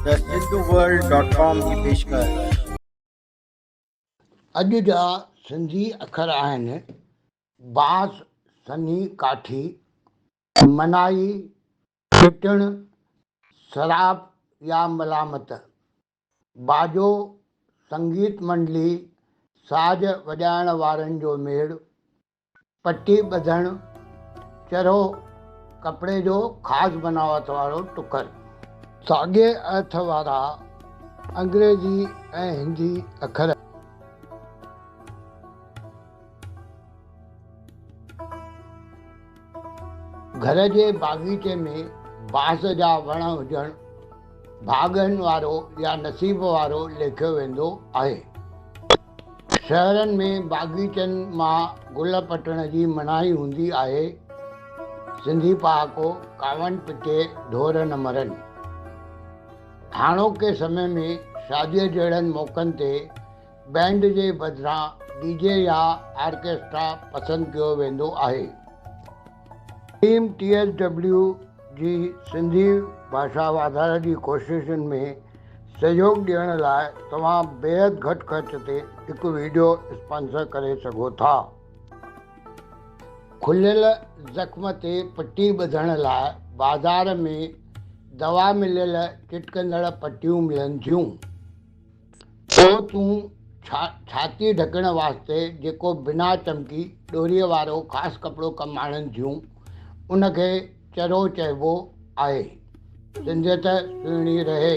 The सिंधुवर्ल्ड.com की पेशकश। अॼु जा सिंधी अखर आहिनि बांस, सनी, काठी, मनाई, पिटण, शराब या मलामत, बाजो, संगीत मंडली, साज वॼाइण वारनि जो मेड़, पटी ॿधणु, चरो, कपिड़े जो ख़ासि बनावट वारो टुकर। साॻिए अर्थ वारा अंग्रेज़ी ऐं हिंदी अखर घर जे बाग़ीचे में बांस जा वण हुजणु भाॻनि वारो या नसीब वारो लेखियो वेंदो आहे। शहरनि में बाग़ीचनि मां गुल पटण जी मनाही हूंदी आहे। सिंधी पहाको कावनि पिटे ढोर न मरनि। हाणोके समय में शादीअ जहिड़नि मौक़नि ते बैंड जे बदिरां डीजे या ऑर्केस्ट्रा पसंदि कयो वेंदो आहे। टीम TSW जी सिंधी भाषा वाधारे जी कोशिशुनि में सहयोग ॾियण लाइ तव्हां बेहद घटि ख़र्च ते हिकु वीडियो स्पॉन्सर करे सघो था। खुलियल ज़ख़्म ते पटी ॿधण लाइ बाज़ार में दवा मिलियल चिटकंदड़ पटियूं मिलनि थियूं। पोइ तूं छाती ढकण वास्ते जेको बिना चमकी ॾोरीअ वारो ख़ासि कपिड़ो कमु आणनि थियूं उनखे चरो चइबो आहे। सिंधियत सुहिणी रहे।